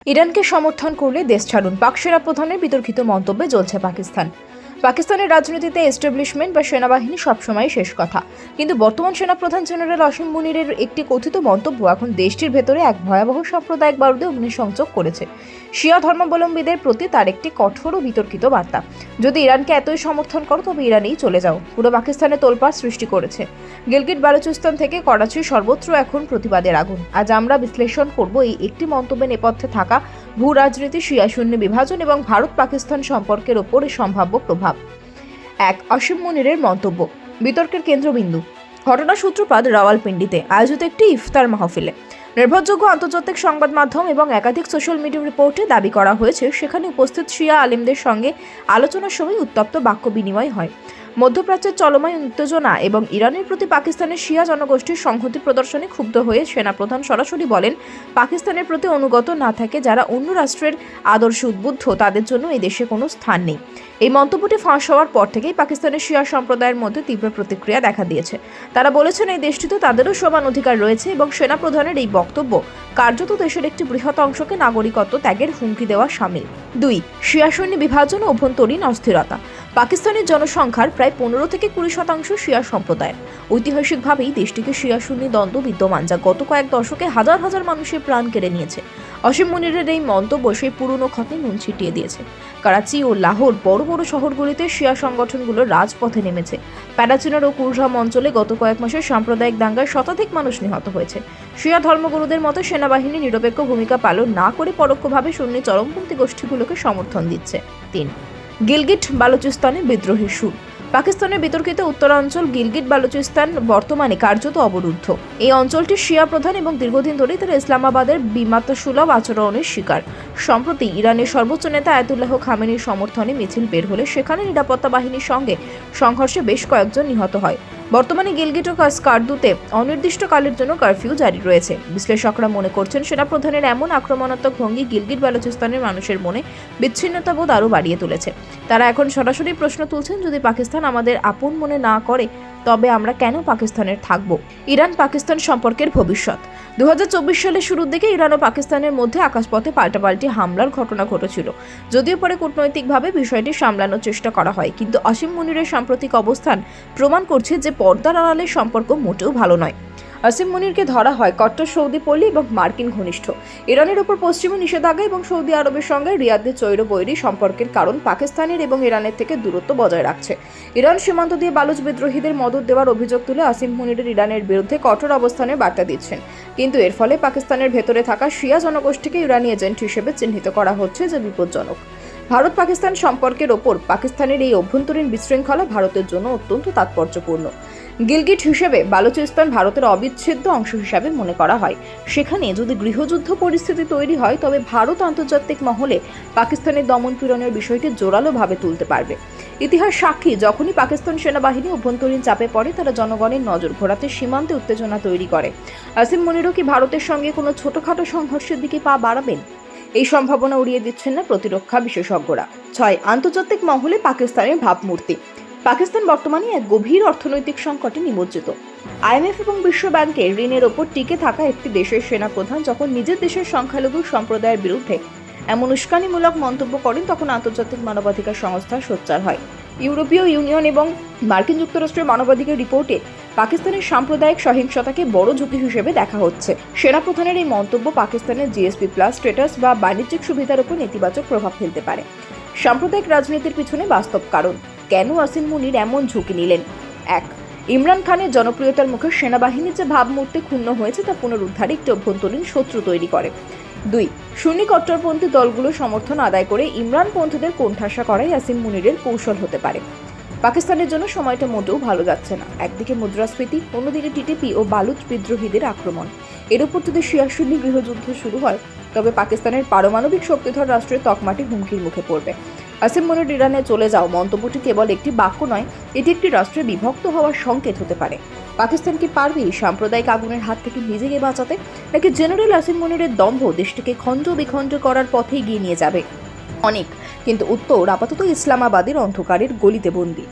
ইরানকে সমর্থন করলে দেশ ছাড়ুন, পাক সেনা প্রধানের বিতর্কিত মন্তব্যে জ্বলছে পাকিস্তান। পাকিস্তানের রাজনীতিতে এস্টাবলিশমেন্ট বা সেনাবাহিনী সবসময় শেষ কথা, কিন্তু বর্তমান সেনাপ্রধান জেনারেল আসিম মুনিরের একটি কথিত মন্তব্য এখন দেশটির ভেতরে এক ভয়াবহ সাম্প্রদায়িক বারুদে অগ্নিসংযোগ করেছে। শিয়া ধর্মাবলম্বীদের প্রতি তার একটি কঠোর ও বিতর্কিত বার্তা। যদি ইরানকে এতই সমর্থন করো তবে ইরানেই চলে যাও, পুরো পাকিস্তানে তোলপাড় সৃষ্টি করেছে। গিলগিট বালুচিস্তান থেকে করাচি সর্বত্র এখন প্রতিবাদের আগুন। আজ আমরা বিশ্লেষণ করব এই একটি মন্তব্যের নেপথ্যে থাকা ভূ রাজনীতি, শিয়া সুন্নি বিভাজন এবং ভারত পাকিস্তান সম্পর্কের ওপর সম্ভাব্য প্রভাব। এক, আসিম মুনিরের মন্তব্য বিতর্কের কেন্দ্রবিন্দু। ঘটনার সূত্রপাত রাওয়ালপিন্ডিতে আয়োজিত একটি ইফতার মাহফিলে। নির্ভরযোগ্য আন্তর্জাতিক সংবাদ মাধ্যম এবং একাধিক সোশ্যাল মিডিয়া রিপোর্টে দাবি করা হয়েছে সেখানে উপস্থিত শিয়া আলেমদের সঙ্গে আলোচনার সময় উত্তপ্ত বাক্য বিনিময় হয়। মধ্যপ্রাচ্যের চলমান উত্তেজনা এবং ইরানের প্রতি পাকিস্তানের শিয়া জনগোষ্ঠীর সংহতি প্রদর্শনে ক্ষুব্ধ হয়ে সেনাপ্রধান সরাসরি বলেন, পাকিস্তানের প্রতি অনুগত না থাকে যারা অন্য রাষ্ট্রের আদর্শে উদ্বুদ্ধ তাদের জন্য এই দেশে কোনো স্থান নেই। এই মন্তব্যটি ফাঁস হওয়ার পর থেকেই পাকিস্তানের শিয়া সম্প্রদায়ের মধ্যে তীব্র প্রতিক্রিয়া দেখা দিয়েছে। তারা বলেছেন এই দেশটিতে তাদেরও সমান অধিকার রয়েছে এবং সেনাপ্রধানের এই বক্তব্য কার্যত দেশের একটি বৃহৎ অংশকে নাগরিকত্ব ত্যাগের হুমকি দেওয়া শামিল। 2, শিয়া সুন্নি বিভাজন ও অভ্যন্তরীণ অস্থিরতা। পাকিস্তানের জনসংখ্যার প্রায় 15 থেকে 20% শিয়া সম্প্রদায়। ঐতিহাসিকভাবেই দেশটিকে শিয়া সুন্নি দ্বন্দ্ব বিদ্যমান, যা গত কয়েক দশকে হাজার হাজার মানুষের প্রাণ কেড়ে নিয়েছে। আসিম মুনিরের এই মন্তব্য সেই পুরনো ক্ষতে নুন ছিটিয়ে দিয়েছে। করাচি ও লাহোর বড় বড় শহরগুলিতে শিয়া সংগঠনগুলো রাজপথে নেমেছে। প্যারাচিনার ও কুরজাম অঞ্চলে গত কয়েক মাসে সাম্প্রদায়িক দাঙ্গায় শতাধিক মানুষ নিহত হয়েছে। শিয়া ধর্মগুরুদের মতো সেনাবাহিনী নিরপেক্ষ ভূমিকা পালন না করে পরোক্ষভাবে সুন্নি চরমপন্থী গোষ্ঠীগুলোকে সমর্থন দিচ্ছে। 3, গিলগিট বালুচিস্তানে বিদ্রোহের সুর। পাকিস্তানের বিতর্কিত উত্তরাঞ্চল গিলগিট বালুচিস্তান বর্তমানে কার্যত অবরুদ্ধ। এই অঞ্চলটি শিয়া প্রধান এবং দীর্ঘদিন ধরেই তারা ইসলামাবাদের বিমাতাসুলভ আচরণের শিকার। সম্প্রতি ইরানের সর্বোচ্চ নেতা আয়াতুল্লাহ খামেনির সমর্থনে মিছিল বের হলে সেখানে নিরাপত্তা বাহিনীর সঙ্গে সংঘর্ষে বেশ কয়েকজন নিহত হয়। বর্তমানে গিলগিট ও কাসকার্দুতে অনির্দিষ্টকালের জন্য কারফিউ জারি রয়েছে। বিশ্লেষকরা মনে করছেন সেনাপ্রধানের এমন আক্রমণাত্মক ভঙ্গি গিলগিট বালুচিস্তানের মানুষের মনে বিচ্ছিন্নতাবোধ আরও বাড়িয়ে তুলেছে। তারা এখন সরাসরি প্রশ্ন তুলছেন, যদি পাকিস্তান আমাদের আপন মনে না করে তবে আমরা কেন পাকিস্তানের থাকব? ইরান পাকিস্তান সম্পর্কের ভবিষ্যৎ। 2024 সালের শুরুর দিকে ইরান ও পাকিস্তানের মধ্যে আকাশপথে পাল্টাপাল্টি হামলার ঘটনা ঘটেছিল। যদিও পরে কূটনৈতিকভাবে বিষয়টি সামলানোর চেষ্টা করা হয়, কিন্তু আসিম মুনিরের সাম্প্রতিক অবস্থান প্রমাণ করছে যে পর্দার আড়ালের সম্পর্ক মোটেও ভালো নয়। আসিম মুনিরকে ধরা হয় কট্টর সৌদিপল্লী এবং মার্কিন ঘনিষ্ঠ। ইরানের উপর পশ্চিমী নিষেধাজ্ঞা এবং সৌদি আরবের সঙ্গে রিয়াদের চৈরবৈরী সম্পর্কের কারণ পাকিস্তানের এবং ইরানের থেকে দূরত্ব বজায় রাখছে। ইরান সীমান্ত দিয়ে বালুচ বিদ্রোহীদের মদদ দেওয়ার অভিযোগ তুলে আসিম মুনিরের ইরানের বিরুদ্ধে কঠোর অবস্থানের বার্তা দিচ্ছেন, কিন্তু এর ফলে পাকিস্তানের ভেতরে থাকা শিয়া জনগোষ্ঠীকে ইরানি এজেন্ট হিসেবে চিহ্নিত করা হচ্ছে, যা বিপজ্জনক। ভারত পাকিস্তান সম্পর্কের ওপর পাকিস্তানের এই অভ্যন্তরীণ বিশৃঙ্খলা ভারতের জন্য অত্যন্ত তাৎপর্যপূর্ণ। গিলগিট হিসেবে বালুচিস্তান ভারতের অবিচ্ছেদ্য অংশ হিসাবে মনে করা হয়। সেখানে যদি গৃহযুদ্ধ পরিস্থিতি তৈরি হয় তবে ভারত আন্তর্জাতিক মহলে পাকিস্তানের দমন পীড়নের বিষয়টি জোরালোভাবে তুলতে পারবে। ইতিহাস সাক্ষী, যখনই পাকিস্তান সেনাবাহিনী অভ্যন্তরীণ চাপে পড়ে তারা জনগণের নজর ঘোরাতে সীমান্তে উত্তেজনা তৈরি করে। আসিম মুনিরও কি ভারতের সঙ্গে কোনো ছোটখাটো সংঘর্ষের দিকে পা বাড়াবেন? এই সম্ভাবনা উড়িয়ে দিচ্ছেন না প্রতিরক্ষা বিশেষজ্ঞরা। 6, আন্তর্জাতিক মহলে পাকিস্তানের ভাবমূর্তি। পাকিস্তান বর্তমানে এক গভীর অর্থনৈতিক সংকটে নিমজ্জিত। IMF এবং বিশ্ব ব্যাংকের ঋণের ওপর টিকে থাকা একটি দেশের সেনাপ্রধান যখন নিজের দেশের সংখ্যালঘু সম্প্রদায়ের বিরুদ্ধে এমন উস্কানিমূলক মন্তব্য করেন তখন আন্তর্জাতিক মানবাধিকার সংস্থা সোচ্চার হয়। ইউরোপীয় ইউনিয়ন এবং মার্কিন যুক্তরাষ্ট্রের মানবাধিকার রিপোর্টে পাকিস্তানের সাম্প্রদায়িক সহিংসতাকে বড় ঝুঁকি হিসেবে দেখা হচ্ছে। সেনাপ্রধানের এই মন্তব্য পাকিস্তানের GSP+ স্ট্যাটাস বা বাণিজ্যিক সুবিধার উপর নেতিবাচক প্রভাব ফেলতে পারে। সাম্প্রদায়িক রাজনীতির পিছনে বাস্তব কারণ। কেন আসিম মুনির এমন ঝুঁকি নিলেন? 1, ইমরান খানের জনপ্রিয়তার মুখে সেনাবাহিনীর যে ভাবমূর্তি ক্ষুণ্ণ হয়েছে তা পুনরুদ্ধারে একটি অভ্যন্তরীণ শত্রু তৈরি করে। 2, সুন্নি কট্টরপন্থী দলগুলো সমর্থন আদায় করে ইমরানপন্থীদের কোণঠাসা করাই আসিম মুনিরের কৌশল হতে পারে। পাকিস্তানের জন্য সময়টা মোটেও ভালো যাচ্ছে না। একদিকে মুদ্রাস্ফীতি, অন্যদিকে TTP ও বালুচ বিদ্রোহীদের আক্রমণ। এর উপর যদি শিয়া সুন্নি গৃহযুদ্ধ শুরু হয় তবে পাকিস্তানের পারমাণবিক শক্তিধর রাষ্ট্রের তকমাটি হুমকির মুখে পড়বে। আসিম মুনির ইরানে চলে যাও মন্তব্যটি কেবল একটি বাক্য নয়, এটি একটি রাষ্ট্রে বিভক্ত হওয়ার সংকেত হতে পারে। পাকিস্তান কি পারবে এই সাম্প্রদায়িক আগুনের হাত থেকে নিজেকে বাঁচাতে, নাকি জেনারেল আসিম মুনিরের দম্ভ দেশটিকে খণ্ড বিখণ্ড করার পথে এগিয়ে নিয়ে যাবে? অনেক, কিন্তু উত্তর আপাতত ইসলামাবাদের অন্ধকারের গলিতে বন্দী।